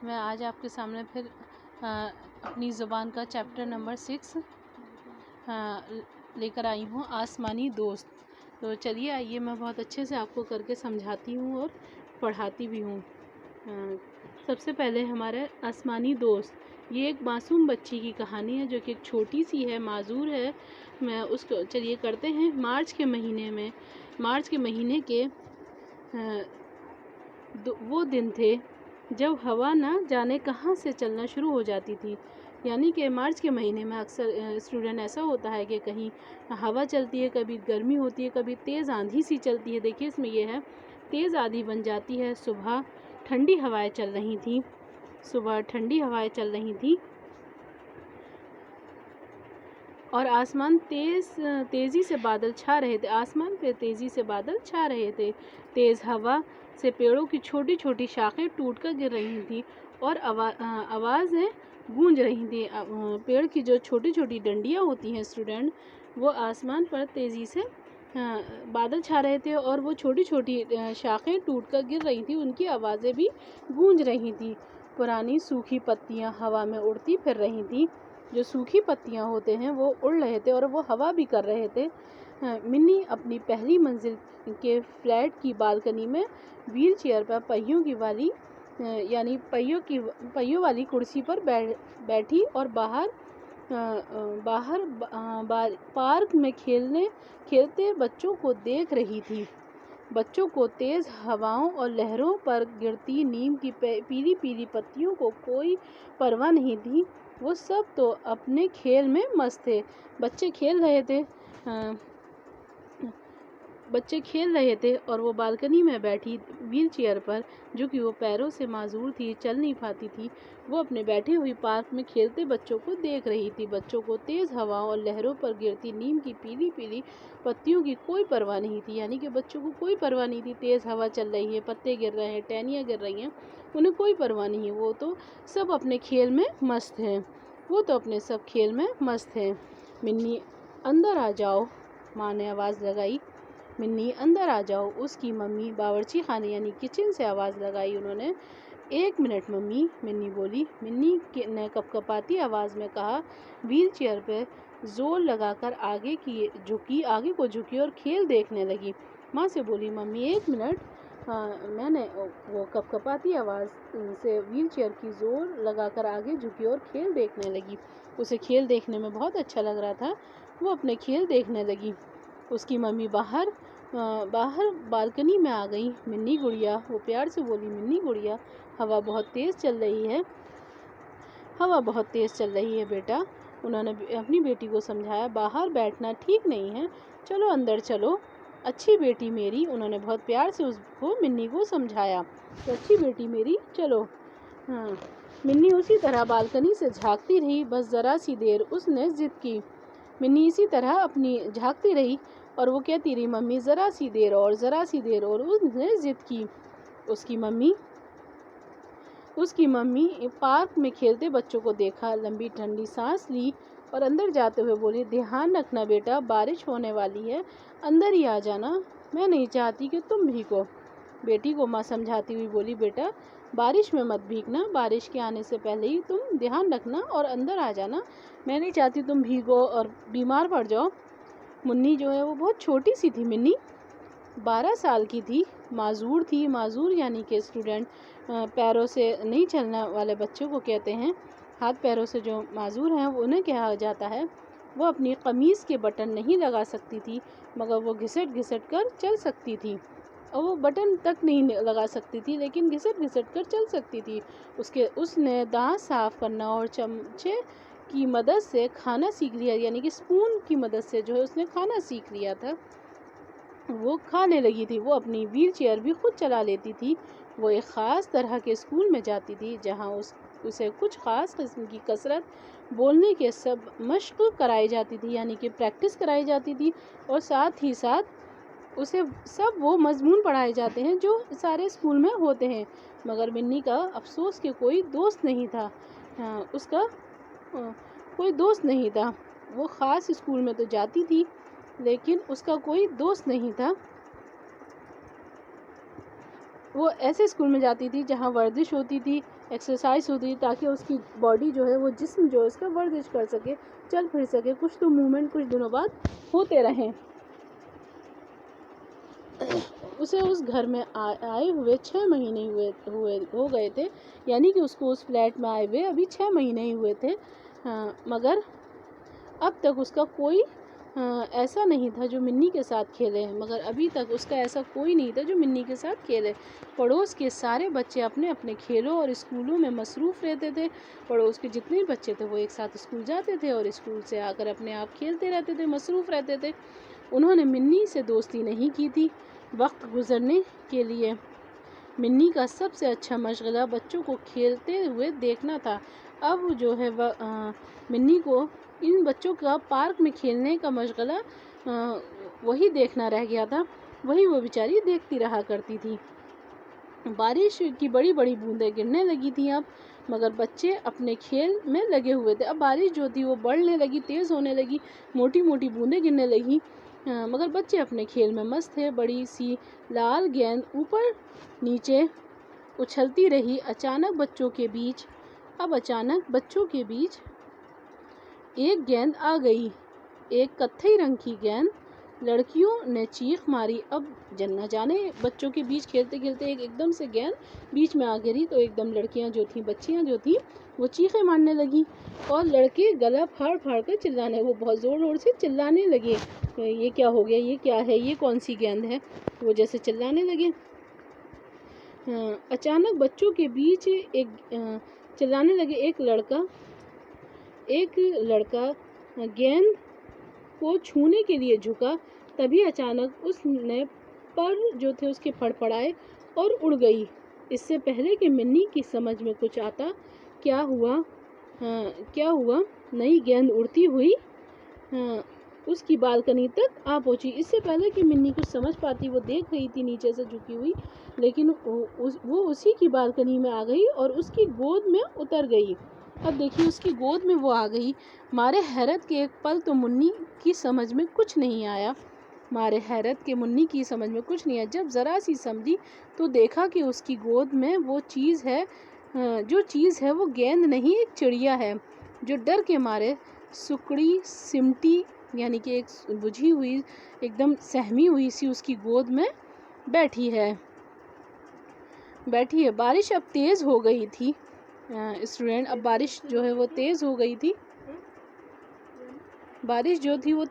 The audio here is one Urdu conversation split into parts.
میں آج آپ کے سامنے پھر اپنی زبان کا چیپٹر نمبر 6 لے کر آئی ہوں، آسمانی دوست۔ تو چلیے آئیے میں بہت اچھے سے آپ کو کر کے سمجھاتی ہوں اور پڑھاتی بھی ہوں۔ سب سے پہلے ہمارے آسمانی دوست، یہ ایک معصوم بچی کی کہانی ہے جو کہ ایک چھوٹی سی ہے، معذور ہے۔ میں اس کو چلیے کرتے ہیں۔ مارچ کے مہینے کے وہ دن تھے جب ہوا نہ جانے کہاں سے چلنا شروع ہو جاتی تھی۔ یعنی کہ مارچ کے مہینے میں اکثر اسٹوڈنٹ ایسا ہوتا ہے کہ کہیں ہوا چلتی ہے، کبھی گرمی ہوتی ہے، کبھی تیز آندھی سی چلتی ہے۔ دیکھیے اس میں یہ ہے، تیز آندھی بن جاتی ہے، صبح ٹھنڈی ہوائیں چل رہی تھیں اور آسمان تیزی سے بادل چھا رہے تھے۔ تیز ہوا سے پیڑوں کی چھوٹی چھوٹی شاخیں ٹوٹ کر گر رہی تھیں اور آوازیں گونج رہی تھیں۔ پیڑ کی جو چھوٹی چھوٹی ڈنڈیاں ہوتی ہیں اسٹوڈنٹ، وہ آسمان پر تیزی سے بادل چھا رہے تھے اور وہ چھوٹی چھوٹی شاخیں ٹوٹ کر گر رہی تھیں، ان کی آوازیں بھی گونج رہی تھیں۔ پرانی سوکھی پتیاں ہوا میں اڑتی پھر رہی تھیں۔ جو سوکھی پتیاں ہوتے ہیں وہ اڑ رہے تھے اور وہ ہوا بھی کر رہے تھے۔ منی اپنی پہلی منزل کے فلیٹ کی بالکنی میں ویل چیئر پر پہیوں والی کرسی پر بیٹھی اور باہر پارک میں کھیلتے بچوں کو دیکھ رہی تھی۔ بچوں کو تیز ہواؤں اور لہروں پر گرتی نیم کی پیلی پیلی پتیوں کو کوئی پرواہ نہیں تھی۔ وہ سب تو اپنے کھیل میں مست تھے۔ بچے کھیل رہے تھے اور وہ بالکنی میں بیٹھی ویل چیئر پر، جو کہ وہ پیروں سے معذور تھی، چل نہیں پاتی تھی، وہ اپنے بیٹھے ہوئی پارک میں کھیلتے بچوں کو دیکھ رہی تھی۔ بچوں کو تیز ہواؤں اور لہروں پر گرتی نیم کی پیلی پیلی پتیوں کی کوئی پرواہ نہیں تھی۔ یعنی کہ بچوں کو کوئی پرواہ نہیں تھی، تیز ہوا چل رہی ہے، پتے گر رہے ہیں، ٹہنیاں گر رہی ہیں، انہیں کوئی پرواہ نہیں، وہ تو سب اپنے کھیل میں مست ہیں۔ منی اندر آ جاؤ، ماں نے آواز لگائی۔ منی اندر آ جاؤ، اس کی ممی باورچی خانے یعنی کچن سے آواز لگائی انہوں نے۔ 1 منٹ ممی، منی بولی۔ منی نے کپکپاتی آواز میں کہا۔ ویل چیئر پہ زور لگا کر آگے کو جھکی اور کھیل دیکھنے لگی۔ ماں سے بولی، ممی 1 منٹ۔ میں نے وہ کپکپاتی آواز سے ویل چیئر کی زور لگا کر آگے جھکی اور کھیل دیکھنے لگی۔ اسے کھیل دیکھنے میں بہت اچھا لگ رہا تھا، وہ اپنے کھیل دیکھنے لگی۔ اس کی ممی باہر بالکنی میں آ گئی۔ منی گڑیا، وہ پیار سے بولی، منی گڑیا، ہوا بہت تیز چل رہی ہے بیٹا۔ انہوں نے اپنی بیٹی کو سمجھایا، باہر بیٹھنا ٹھیک نہیں ہے، چلو اندر چلو، اچھی بیٹی میری۔ انہوں نے بہت پیار سے منی کو سمجھایا کہ اچھی بیٹی میری، چلو۔ منی اسی طرح بالکنی سے جھانکتی رہی، بس ذرا سی دیر اس نے ضد کی۔ منی اسی طرح اپنی جھانکتی رہی اور وہ کہتی رہی، ممی ذرا سی دیر اور اس نے ضد کی۔ اس کی ممی پارک میں کھیلتے بچوں کو دیکھا، لمبی ٹھنڈی سانس لی اور اندر جاتے ہوئے بولی، دھیان رکھنا بیٹا، بارش ہونے والی ہے، اندر ہی آ جانا، میں نہیں چاہتی کہ تم بھیگو۔ بیٹی کو ماں سمجھاتی ہوئی بولی، بیٹا بارش میں مت بھیگنا، بارش کے آنے سے پہلے ہی تم دھیان رکھنا اور اندر آ جانا، میں نہیں چاہتی تم بھیگو اور بیمار پڑ جاؤ۔ منی جو ہے وہ بہت چھوٹی سی تھی۔ منی 12 سال کی تھی، معذور تھی۔ معذور یعنی کہ اسٹوڈنٹ پیروں سے نہیں چلنے والے بچوں کو کہتے ہیں، ہاتھ پیروں سے جو معذور ہیں انہیں کہا جاتا ہے۔ وہ اپنی قمیص کے بٹن نہیں لگا سکتی تھی، مگر وہ گھسٹ کر چل سکتی تھی، اور وہ بٹن تک نہیں لگا سکتی تھی لیکن گھسٹ کر چل سکتی تھی۔ اس نے دانت صاف کرنا اور چمچے کی مدد سے کھانا سیکھ لیا، یعنی کہ اسپون کی مدد سے جو ہے اس نے کھانا سیکھ لیا تھا، وہ کھانے لگی تھی۔ وہ اپنی ویل چیئر بھی خود چلا لیتی تھی۔ وہ ایک خاص طرح کے اسکول میں جاتی تھی جہاں اسے کچھ خاص قسم کی کثرت بولنے کے سب مشق کرائی جاتی تھی، یعنی کہ پریکٹس کرائی جاتی تھی، اور ساتھ ہی ساتھ اسے سب وہ مضمون پڑھائے جاتے ہیں جو سارے اسکول میں ہوتے ہیں۔ مگر منی کا افسوس کہ کوئی دوست نہیں تھا، اس کا کوئی دوست نہیں تھا۔ وہ خاص اسکول میں تو جاتی تھی لیکن اس کا کوئی دوست نہیں تھا۔ وہ ایسے اسکول میں جاتی تھی جہاں ورزش ہوتی تھی، ایکسرسائز ہوتی تاکہ اس کی باڈی جو ہے وہ جسم جو ہے اس کا ورزش کر سکے، چل پھر سکے، کچھ تو موومنٹ کچھ دنوں بعد ہوتے رہیں۔ اسے اس گھر میں آئے ہوئے 6 مہینے ہو گئے تھے، یعنی کہ اس کو اس فلیٹ میں آئے ہوئے ابھی 6 مہینے ہی ہوئے تھے، مگر اب تک اس کا کوئی ایسا نہیں تھا جو منی کے ساتھ کھیلے، مگر ابھی تک اس کا ایسا کوئی نہیں تھا جو منی کے ساتھ کھیلے۔ پڑوس کے سارے بچے اپنے اپنے کھیلوں اور اسکولوں میں مصروف رہتے تھے۔ پڑوس کے جتنے بچے تھے وہ ایک ساتھ اسکول جاتے تھے اور اسکول سے آ کر اپنے آپ کھیلتے رہتے تھے، مصروف رہتے تھے۔ انہوں نے منی سے دوستی نہیں کی تھی۔ وقت گزرنے کے لیے منی کا سب سے اچھا مشغلہ بچوں کو کھیلتے ہوئے دیکھنا تھا۔ اب جو ہے منی کو ان بچوں کا پارک میں کھیلنے کا مشغلہ وہی دیکھنا رہ گیا تھا، وہی وہ بیچاری دیکھتی رہا کرتی تھی۔ بارش کی بڑی بڑی بوندیں گرنے لگی تھیں اب، مگر بچے اپنے کھیل میں لگے ہوئے تھے۔ اب بارش جو تھی وہ بڑھنے لگی، تیز ہونے لگی، موٹی موٹی بوندیں گرنے لگی، مگر بچے اپنے کھیل میں مست تھے۔ بڑی سی لال گیند اوپر نیچے اچھلتی رہی۔ اچانک بچوں کے بیچ ایک گیند آ گئی، ایک کتھئی رنگ کی گیند۔ لڑکیوں نے چیخ ماری۔ اب نہ جانے بچوں کے بیچ کھیلتے کھیلتے ایک دم سے گیند بیچ میں آ گری تو ایک دم لڑکیاں جو تھیں، بچیاں جو تھیں، وہ چیخیں مارنے لگی اور لڑکے گلا پھاڑ پھاڑ کر چلانے، وہ بہت زور زور سے چلانے لگے، یہ کیا ہو گیا، یہ کیا ہے، یہ کون سی گیند ہے، وہ جیسے چلانے لگے۔ اچانک بچوں کے بیچ چلانے لگے ایک لڑکا گیند کو چھونے کے لیے جھکا، تبھی اچانک اس نے پر جو تھے اس کے پھڑ پڑائے اور اڑ گئی۔ اس سے پہلے کہ منی کی سمجھ میں کچھ آتا کیا ہوا نئی گیند اڑتی ہوئی اس کی بالکنی تک آ پہنچی۔ اس سے پہلے کہ منی کچھ سمجھ پاتی، وہ دیکھ رہی تھی نیچے سے جھکی ہوئی، لیکن وہ اسی کی بالکنی میں آ گئی اور اس کی گود میں اتر گئی۔ اب دیکھیے اس کی گود میں وہ آ گئی۔ مارے حیرت کے ایک پل تو منی کی سمجھ میں کچھ نہیں آیا۔ جب ذرا سی سمجھی تو دیکھا کہ اس کی گود میں جو چیز ہے وہ گیند نہیں، ایک چڑیا ہے جو ڈر کے مارے سکڑی سمٹی، یعنی کہ ایک بجھی ہوئی، ایک دم سہمی ہوئی سی اس کی گود میں بیٹھی ہے۔ بارش اب تیز ہو گئی تھی۔ اب بارش جو ہے وہ تیز ہو گئی تھی۔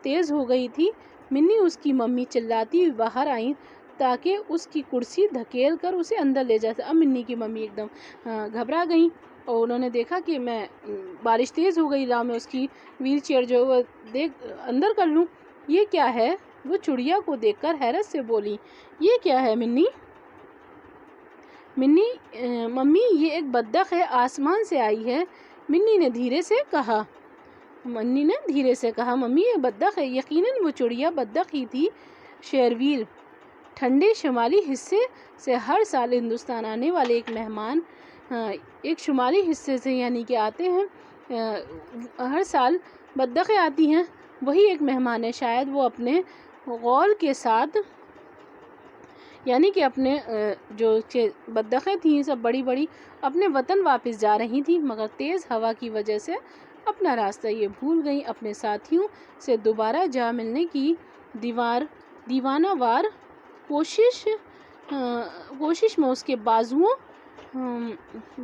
تیز ہو گئی تھی۔ منی اس کی ممی چلاتی ہوئی باہر آئیں تاکہ اس کی کرسی دھکیل کر اسے اندر لے جا سکے۔ اب منی کی ممی ایک دم گھبرا گئیں اور انہوں نے دیکھا کہ بارش تیز ہو گئی، لاؤ میں اس کی ویل چیئر جو ہے وہ اندر کر لوں۔ یہ کیا ہے؟ وہ چڑیا کو دیکھ کر حیرت سے بولی، یہ کیا ہے منی؟ ممی یہ ایک بطخ ہے، آسمان سے آئی ہے، منی نے دھیرے سے کہا۔ ممی یہ بطخ ہے، یقیناً وہ چڑیا بطخ ہی تھی۔ شیرویل ٹھنڈے شمالی حصے سے ہر سال ہندوستان آنے والے ایک مہمان، ایک شمالی حصے سے یعنی کہ آتے ہیں، ہر سال بطخیں آتی ہیں، وہی ایک مہمان ہے۔ شاید وہ اپنے غول کے ساتھ، یعنی کہ اپنے جو بطخیں تھیں سب بڑی بڑی، اپنے وطن واپس جا رہی تھیں، مگر تیز ہوا کی وجہ سے اپنا راستہ یہ بھول گئیں۔ اپنے ساتھیوں سے دوبارہ جا ملنے کی دیوانہ وار کوشش میں اس کے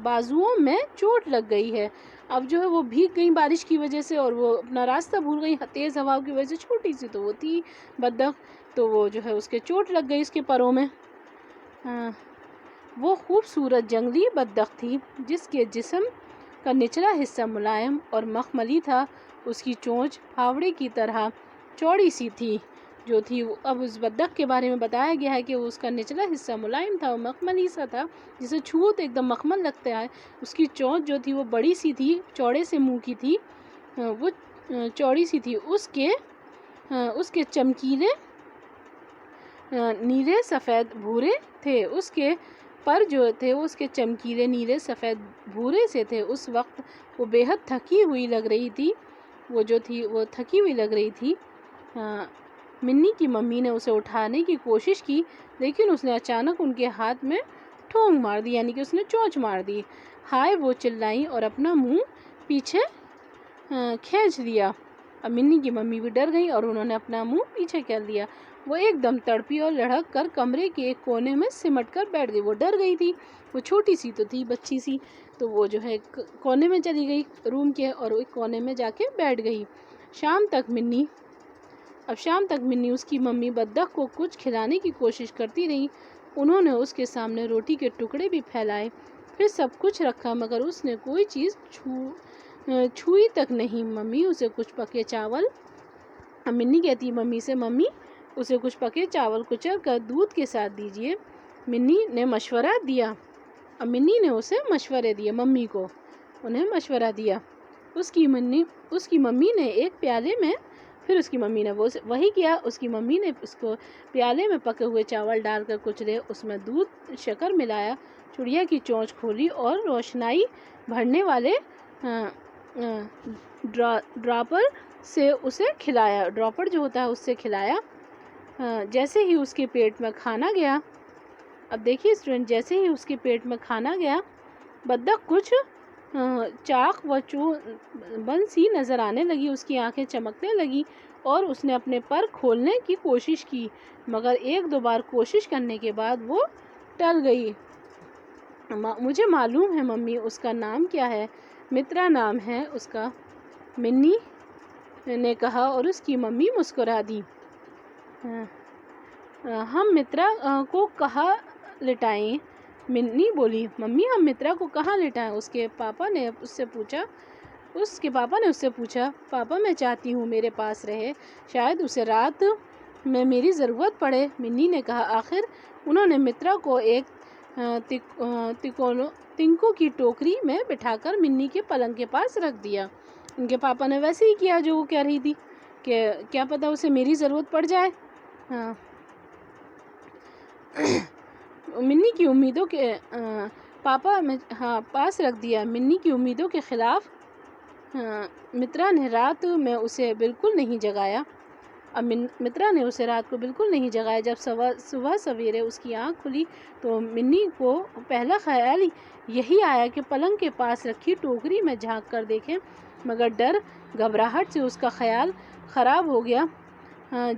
بازوؤں میں چوٹ لگ گئی ہے۔ اب جو ہے وہ بھیگ گئی بارش کی وجہ سے اور وہ اپنا راستہ بھول گئی، تیز ہوا کی وجہ سے، چھوٹی سی تو وہ تھی بطخ، تو وہ جو ہے اس کے چوٹ لگ گئی اس کے پروں میں۔ وہ خوبصورت جنگلی بطخ تھی جس کے جسم کا نچلا حصہ ملائم اور مخملی تھا، اس کی چونچ پھاوڑے کی طرح چوڑی سی تھی جو تھی۔ اب اس بطخ کے بارے میں بتایا گیا ہے کہ اس کا نچلا حصہ ملائم تھا اور مخملی سا تھا، جسے چھو تو ایک دم مخمل لگتا ہے۔ اس کی چونچ جو تھی وہ بڑی سی تھی، چوڑے سے منہ کی تھی، وہ چوڑی سی تھی۔ اس کے چمکیلے نیلے سفید بھورے تھے، اس کے پر جو تھے اس کے چمکیلے نیلے سفید بھورے سے تھے۔ اس وقت وہ بے حد تھکی ہوئی لگ رہی تھی۔ منی کی ممی نے اسے اٹھانے کی کوشش کی، لیکن اس نے اچانک ان کے ہاتھ میں ٹھونگ مار دی، یعنی کہ اس نے چونچ مار دی۔ ہائے وہ چلائیں اور اپنا منہ پیچھے کھینچ دیا۔ اب منی کی ممی بھی ڈر گئی اور انہوں نے اپنا منہ پیچھے کر دیا۔ وہ ایک دم تڑپی اور لڑھک کر کمرے کے ایک کونے میں سمٹ کر بیٹھ گئی۔ وہ ڈر گئی تھی، وہ چھوٹی سی تو تھی، بچی سی، تو وہ جو ہے کونے میں چلی گئی روم کے اور ایک کونے میں جا کے بیٹھ گئی۔ شام تک منی اس کی ممی بدبخت کو کچھ کھلانے کی کوشش کرتی رہی۔ انہوں نے اس کے سامنے روٹی کے ٹکڑے بھی پھیلائے، پھر سب کچھ رکھا، مگر اس نے کوئی چیز چھوئی تک نہیں۔ ممی اسے کچھ پکے چاول، منی کہتی ممی سے، ممی اسے کچھ پکے چاول کچل کر دودھ کے ساتھ دیجیے۔ منی نے مشورہ دیا۔ اب منی نے اسے مشورے دیے، ممی کو انہیں مشورہ دیا۔ اس کی ممی نے ایک پیالے میں، پھر اس کی ممی نے وہی کیا۔ اس کی ممی نے اس کو پیالے میں پکے ہوئے چاول ڈال کر کچلے، اس میں دودھ شکر ملایا، چڑیا کی چونچ کھولی اور روشنائی بھرنے والے ڈراپر سے اسے کھلایا، ڈراپر جو ہوتا ہے اس سے کھلایا۔ جیسے ہی اس کے پیٹ میں کھانا گیا، اب دیکھیے اسٹوڈنٹ، جیسے ہی اس کے پیٹ میں کھانا گیا، بدبخت کچھ چاق و چوبند سی نظر آنے لگی، اس کی آنکھیں چمکنے لگی اور اس نے اپنے پر کھولنے کی کوشش کی، مگر ایک دو بار کوشش کرنے کے بعد وہ ٹل گئی۔ مجھے معلوم ہے ممی، اس کا نام کیا ہے؟ مترا نام ہے اس کا، منی نے کہا اور اس کی ممی مسکرا دی۔ ہم مترا کو کہاں لٹائیں؟ منی بولی۔ ممی ہم مترا کو کہاں لٹائیں؟ اس کے پاپا نے اس سے پوچھا۔ پاپا میں چاہتی ہوں میرے پاس رہے، شاید اسے رات میں میری ضرورت پڑے۔ منی نے کہا۔ آخر انہوں نے مترا کو ایک تنکوں کی ٹوکری میں بٹھا کر منی کے پلنگ کے پاس رکھ دیا۔ ان کے پاپا نے ویسے ہی کیا جو وہ کہہ رہی تھی کہ کیا پتا اسے میری ضرورت پڑ جائے۔ منی کی امیدوں کے پاس رکھ دیا۔ منی کی امیدوں کے خلاف مترا نے رات میں اسے بالکل نہیں جگایا۔ جب صبح سویرے اس کی آنکھ کھلی تو منی کو پہلا خیال یہی آیا کہ پلنگ کے پاس رکھی ٹوکری میں جھانک کر دیکھے، مگر ڈر گھبراہٹ سے اس کا خیال خراب ہو گیا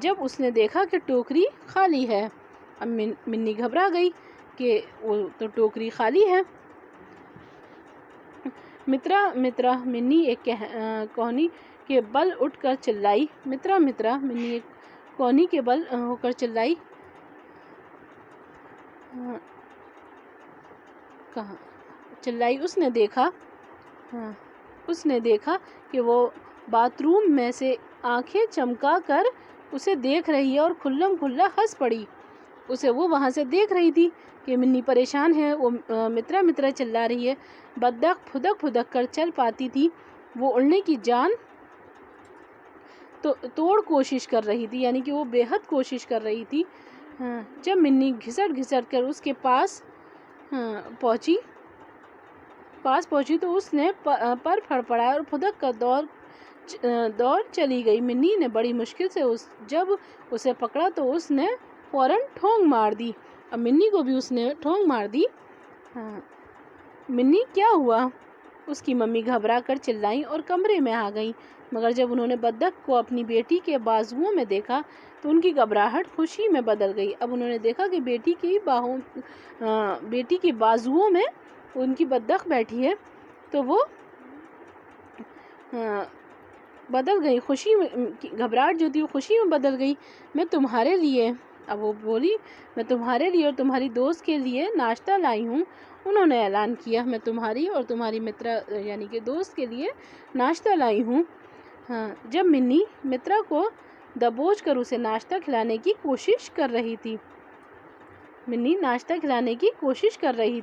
جب اس نے دیکھا کہ ٹوکری خالی ہے۔ اب منی گھبرا گئی کہ وہ تو ٹوکری خالی ہے۔ مترا منی ایک کوہنی کے بل اٹھ کر چلائی۔ مترا منی ایک کوہنی کے بل ہو کر چلائی۔ اس نے دیکھا کہ وہ باتھ روم میں سے آنکھیں چمکا کر اسے دیکھ رہی ہے اور کھلم کھلا ہنس پڑی۔ وہ وہاں سے دیکھ رہی تھی کہ منی پریشان ہے، وہ مترا چلا رہی ہے۔ بدبخت پھدک کر چل پاتی تھی، وہ اڑنے کی جان توڑ کوشش کر رہی تھی، یعنی کہ وہ بے حد کوشش کر رہی تھی۔ جب منی گھسٹ کر اس کے پاس پہنچی تو اس نے پر پھڑپڑایا اور پھدک کر دوڑ چلی گئی۔ منی نے بڑی مشکل سے جب اسے پکڑا تو اس نے فوراً ٹھونگ مار دی۔ اب منی کو بھی اس نے ٹھونگ مار دی۔ منی کیا ہوا؟ اس کی ممی گھبرا کر چلائیں اور کمرے میں آ گئیں، مگر جب انہوں نے بدبخت کو اپنی بیٹی کے بازوؤں میں دیکھا تو ان کی گھبراہٹ خوشی میں بدل گئی۔ اب انہوں نے دیکھا کہ بیٹی کی بازوؤں میں ان کی بدبخت بیٹھی ہے تو وہ بدل گئی، گھبراہٹ جو تھی وہ خوشی میں بدل گئی۔ میں تمہارے لیے، اب وہ بولی، میں تمہارے لیے اور تمہاری دوست کے لیے ناشتہ لائی ہوں۔ انہوں نے اعلان کیا، میں تمہاری اور تمہاری مترا یعنی کہ دوست کے لیے ناشتہ لائی ہوں۔ جب منی مترا کو دبوچ کر اسے ناشتہ کھلانے کی کوشش کر رہی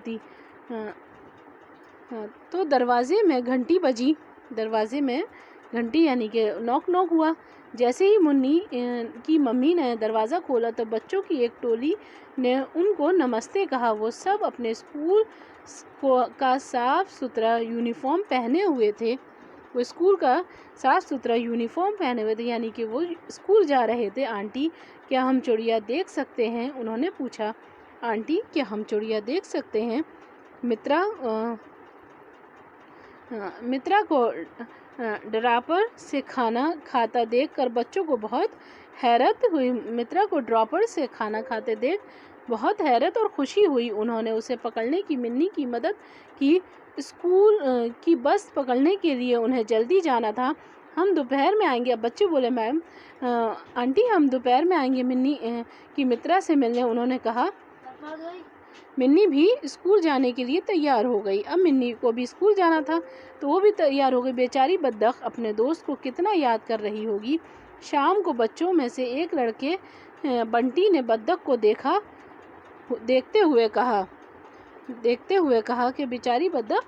تھی تو دروازے میں گھنٹی یعنی کہ نوک ہوا۔ جیسے ہی منی کی ممی نے دروازہ کھولا تو بچوں کی ایک ٹولی نے ان کو نمستے کہا۔ وہ سب اپنے اسکول کا صاف ستھرا یونیفارم پہنے ہوئے تھے، یعنی کہ وہ اسکول جا رہے تھے۔ آنٹی کیا ہم چڑیا دیکھ سکتے ہیں؟ انہوں نے پوچھا۔ آنٹی کیا ہم چڑیا دیکھ سکتے ہیں؟ مترا کو ڈراپر سے کھانا کھاتا دیکھ کر بچوں کو بہت حیرت ہوئی۔ مترا کو ڈراپر سے کھانا کھاتے دیکھ بہت حیرت اور خوشی ہوئی۔ انہوں نے اسے پکڑنے کی منی کی مدد کی۔ اسکول کی بس پکڑنے کے لیے انہیں جلدی جانا تھا۔ ہم دوپہر میں آئیں گے۔ اب بچے بولے میم آنٹی ہم دوپہر میں آئیں گے منی کی مترا سے ملنے، انہوں نے کہا۔ منی بھی اسکول جانے کے لیے تیار ہو گئی۔ اب منی کو بھی اسکول جانا تھا تو وہ بھی تیار ہو گئی۔ بیچاری بطخ اپنے دوست کو کتنا یاد کر رہی ہوگی۔ شام کو بچوں میں سے ایک لڑکے بنٹی نے بطخ کو دیکھتے ہوئے کہا کہ بیچاری بطخ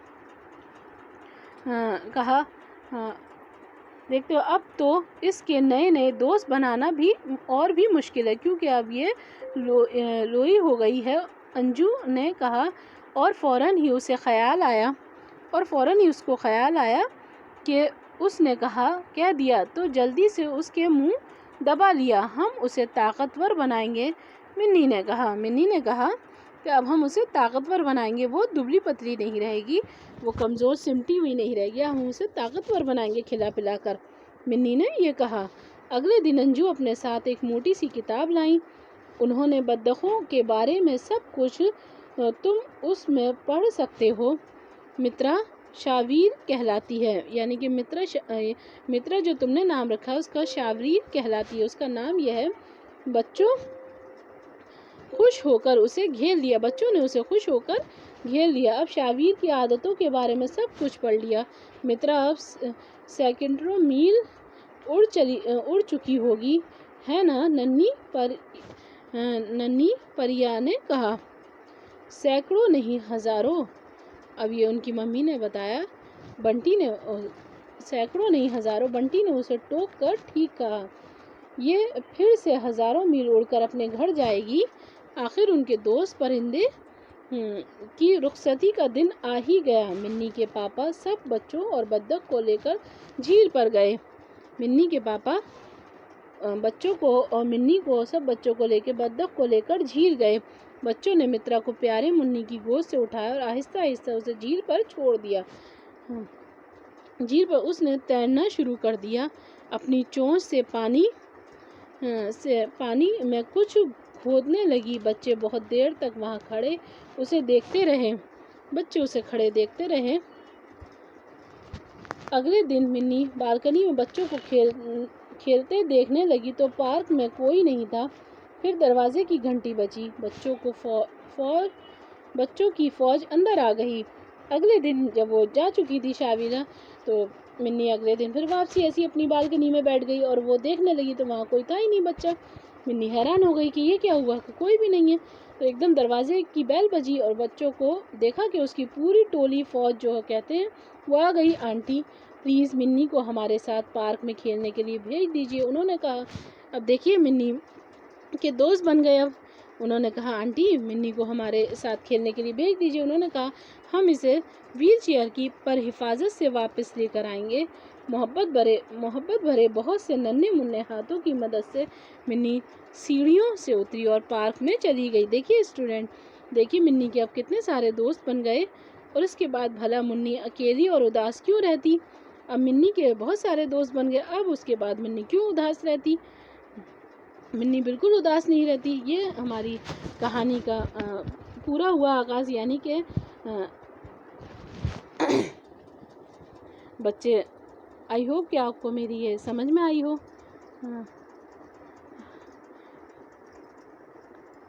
دیکھتے ہو اب تو اس کے نئے دوست بنانا بھی اور بھی مشکل ہے کیونکہ اب یہ لوئی ہو گئی ہے، انجو نے کہا۔ اور فوراً ہی اس کو خیال آیا کہ اس نے کہہ دیا تو جلدی سے اس کے منہ دبا لیا۔ ہم اسے طاقتور بنائیں گے، منی نے کہا کہ اب ہم اسے طاقتور بنائیں گے، وہ دبلی پتلی نہیں رہے گی، وہ کمزور سمٹی ہوئی نہیں رہے گی، ہم اسے طاقتور بنائیں گے کھلا پلا کر، منی نے یہ کہا۔ اگلے دن انجو اپنے ساتھ ایک موٹی سی کتاب لائیں۔ انہوں نے بطخوں کے بارے میں سب کچھ تم اس میں پڑھ سکتے ہو۔ مترا شاویر کہلاتی ہے، یعنی کہ مترا جو تم نے نام رکھا ہے اس کا شاویر کہلاتی ہے، اس کا نام یہ ہے۔ بچوں نے اسے خوش ہو کر گھیر لیا۔ اب شاویر کی عادتوں کے بارے میں سب کچھ پڑھ لیا۔ مترا اب سینکڑوں میل اڑ چکی ہوگی، ہے نا ننھی پریا نے کہا۔ سینکڑوں نہیں ہزاروں، اب یہ ان کی ممی نے بتایا۔ سینکڑوں نہیں ہزاروں، بنٹی نے اسے ٹوک کر ٹھیک کہا۔ یہ پھر سے ہزاروں میل اڑ کر اپنے گھر جائے گی۔ آخر ان کے دوست پرندے کی رخصتی کا دن آ ہی گیا۔ منی کے پاپا سب بچوں اور بطخ کو لے کر جھیل پر گئے۔ منی کے پاپا بچوں کو اور منی کو سب بچوں کو لے کے بطخ کو لے کر جھیل گئے۔ بچوں نے مترا کو پیارے منی کی گود سے اٹھایا اور آہستہ آہستہ اسے جھیل پر چھوڑ دیا۔ جھیل پر اس نے تیرنا شروع کر دیا۔ اپنی چونچ سے پانی میں کچھ کھودنے لگی۔ بچے بہت دیر تک وہاں کھڑے اسے دیکھتے رہے۔ اگلے دن منی بالکنی میں بچوں کو کھیلتے دیکھنے لگی تو پارک میں کوئی نہیں تھا۔ پھر دروازے کی گھنٹی بجی۔ بچوں کی فوج اندر آ گئی۔ اگلے دن جب وہ جا چکی تھی شاویرہ تو منی اگلے دن پھر واپسی ایسی اپنی بالکنی میں بیٹھ گئی اور وہ دیکھنے لگی تو وہاں کوئی تھا ہی نہیں بچہ۔ منی حیران ہو گئی کہ یہ کیا ہوا کہ کوئی بھی نہیں ہے، تو ایک دم دروازے کی بیل بجی اور بچوں کو دیکھا کہ اس کی پوری ٹولی فوج جو کہتے ہیں وہ آ گئی۔ آنٹی پلیز منی کو ہمارے ساتھ پارک میں کھیلنے کے لیے بھیج دیجیے، انہوں نے کہا۔ اب دیکھیے منی کے دوست بن گئے۔ اب انہوں نے کہا آنٹی منی کو ہمارے ساتھ کھیلنے کے لیے بھیج دیجیے، انہوں نے کہا ہم اسے ویل چیئر کی پر حفاظت سے واپس لے کر آئیں گے۔ محبت بھرے بہت سے ننھے منھے ہاتھوں کی مدد سے منی سیڑھیوں سے اتری اور پارک میں چلی گئی۔ دیکھیے اسٹوڈنٹ، دیکھیے منی کے اب کتنے سارے دوست بن گئے اور اس کے بعد بھلا منی اکیلی اور اداس کیوں رہتی؟ اب منی کے بہت سارے دوست بن گئے، اب اس کے بعد منی کیوں اداس رہتی؟ منی بالکل اداس نہیں رہتی۔ یہ ہماری کہانی کا پورا ہوا آغاز، یعنی کہ بچے آئی ہوپ کہ آپ کو میری یہ سمجھ میں آئی ہو،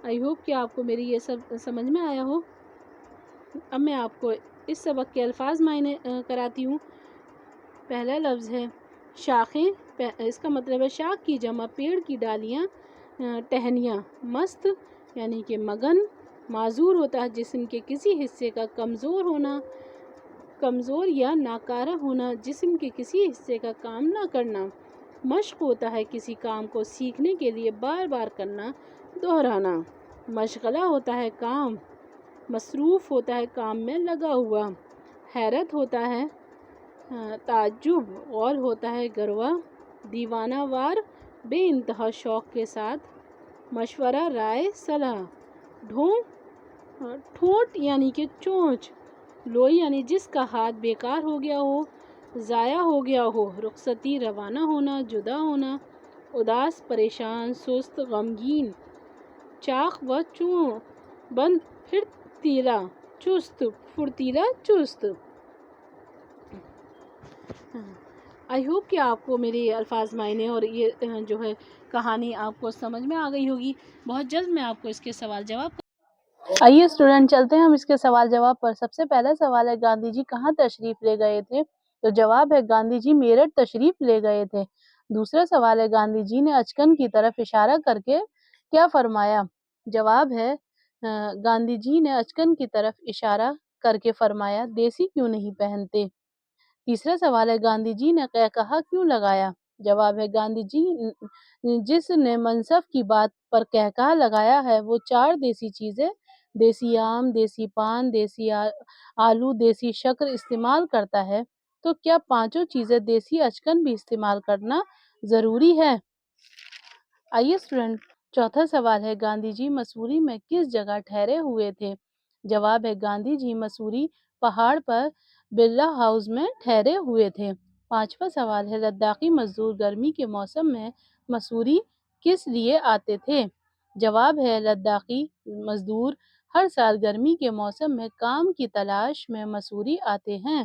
آئی ہوپ کہ آپ کو میری یہ سب سمجھ میں آیا ہو۔ اب میں آپ کو اس سبق کے الفاظ معنی کراتی ہوں۔ پہلا لفظ ہے شاخیں، اس کا مطلب ہے شاخ کی جمع پیڑ کی ڈالیاں، ٹہنیاں۔ مست یعنی کہ مگن، معذور ہوتا ہے جسم کے کسی حصے کا کمزور یا ناکارہ ہونا، جسم کے کسی حصے کا کام نہ کرنا۔ مشق ہوتا ہے کسی کام کو سیکھنے کے لیے بار بار کرنا، دہرانا۔ مشغلہ ہوتا ہے کام، مصروف ہوتا ہے کام میں لگا ہوا۔ حیرت ہوتا ہے تعجب، غور ہوتا ہے گروا، دیوانہ وار بے انتہا شوق کے ساتھ، مشورہ رائے صلاح، ٹھونٹ یعنی کہ چونچ، لوئی یعنی جس کا ہاتھ بیکار ہو گیا ہو، ضائع ہو گیا ہو، رخصتی روانہ ہونا، جدا ہونا، اداس، پریشان، سست، غمگین، چاق و چوں بند، پھرتیلا، چست، پھرتیلا، چست۔ آئی ہوپ کہ آپ کو میرے الفاظ معنی اور یہ جو ہے کہانی آپ کو سمجھ میں آ گئی ہوگی۔ بہت جلد میں آپ کو اس کے سوال جواب آئیے اسٹوڈنٹ چلتے ہیں ہم اس کے سوال جواب پر۔ سب سے پہلا سوال ہے گاندھی جی کہاں تشریف لے گئے تھے؟ تو جواب ہے گاندھی جی میرٹھ تشریف لے گئے تھے۔ دوسرا سوال ہے گاندھی جی نے اچکن کی طرف اشارہ کر کے کیا فرمایا؟ جواب ہے گاندھی جی نے اچکن کی طرف اشارہ کر کے فرمایا دیسی کیوں نہیں پہنتے؟ تیسرا سوال ہے گاندھی جی نے کہا کیوں لگایا؟ جواب ہے گاندھی جی جس نے منصب کی بات پر کہا لگایا ہے وہ 4 دیسی چیزیں دیسی آم، دیسی پان، دیسی آلو، دیسی شکر استعمال کرتا ہے، تو کیا 5 چیزیں دیسی اچکن بھی استعمال کرنا ضروری ہے؟ آئیے اسٹوڈنٹ چوتھا سوال ہے گاندھی جی مسوری میں کس جگہ ٹھہرے ہوئے تھے؟ جواب ہے گاندھی جی مسوری پہاڑ پر برلا ہاؤس میں ٹھہرے ہوئے تھے۔ پانچواں سوال ہے لداخی مزدور گرمی کے موسم میں مسوری کس لیے آتے تھے؟ جواب ہے لداخی مزدور ہر سال گرمی کے موسم میں کام کی تلاش میں مسوری آتے ہیں۔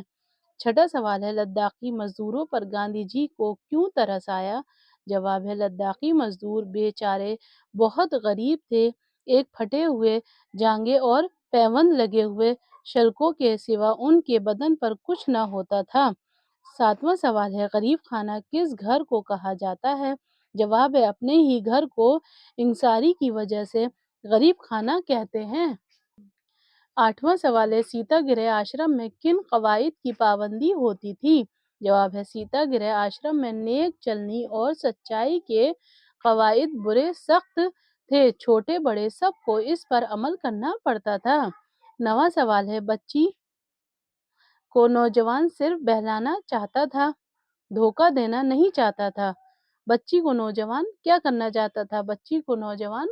چھٹا سوال ہے لداخی مزدوروں پر گاندھی جی کو کیوں ترس آیا؟ جواب ہے لداخی مزدور بیچارے بہت غریب تھے، ایک پھٹے ہوئے جانگے اور پیوند لگے ہوئے شلکوں کے سوا ان کے بدن پر کچھ نہ ہوتا تھا۔ ساتواں سوال ہے غریب خانہ کس گھر کو کہا جاتا ہے؟ جواب ہے اپنے ہی گھر کو انکساری کی وجہ سے غریب خانہ کہتے ہیں۔ آٹھواں سوال ہے سیتا گرہ آشرم میں کن قواعد کی پابندی ہوتی تھی؟ جواب ہے سیتا گرہ آشرم میں نیک چلنی اور سچائی کے قواعد بڑے سخت تھے، چھوٹے بڑے سب کو اس پر عمل کرنا پڑتا تھا۔ نواں سوال ہے بچی کو نوجوان صرف بہلانا چاہتا تھا، دھوکہ دینا نہیں چاہتا تھا۔ بچی کو نوجوان کیا کرنا چاہتا تھا؟ بچی کو نوجوان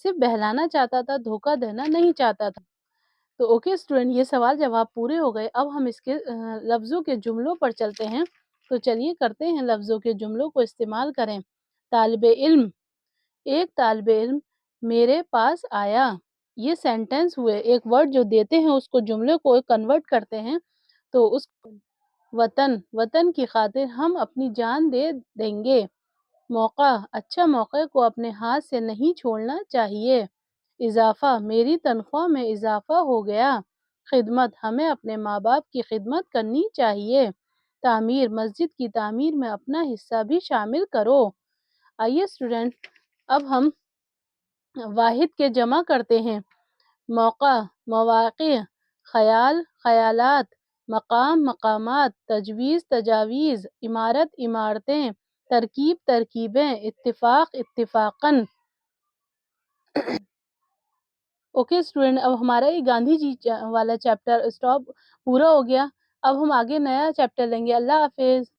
صرف بہلانا چاہتا تھا، دھوکہ دینا نہیں چاہتا تھا۔ تو اوکے اسٹوڈنٹ یہ سوال جواب پورے ہو گئے۔ اب ہم اس کے لفظوں کے جملوں پر چلتے ہیں۔ تو چلیے کرتے ہیں لفظوں کے جملوں کو استعمال کریں۔ طالب علم، ایک طالب علم میرے پاس آیا۔ یہ سینٹنس ہوئے، ایک ورڈ جو دیتے ہیں اس کو جملے کو کنورٹ کرتے ہیں تو اس وطن، وطن کی خاطر ہم اپنی جان دے دیں گے۔ موقع، اچھا موقع کو اپنے ہاتھ سے نہیں چھوڑنا چاہیے۔ اضافہ، میری تنخواہ میں اضافہ ہو گیا۔ خدمت، ہمیں اپنے ماں باپ کی خدمت کرنی چاہیے۔ تعمیر، مسجد کی تعمیر میں اپنا حصہ بھی شامل کرو۔ آئیے اسٹوڈنٹ اب ہم واحد کے جمع کرتے ہیں۔ موقع، مواقع، خیال، خیالات، مقام، مقامات، تجویز، تجاویز، عمارت، عمارتیں، ترکیب، ترکیبیں، اتفاق، اتفاقاً۔ اوکے اسٹوڈنٹ اب ہمارا یہ گاندھی جی والا چیپٹر اسٹاپ پورا ہو گیا۔ اب ہم آگے نیا چیپٹر لیں گے۔ اللہ حافظ۔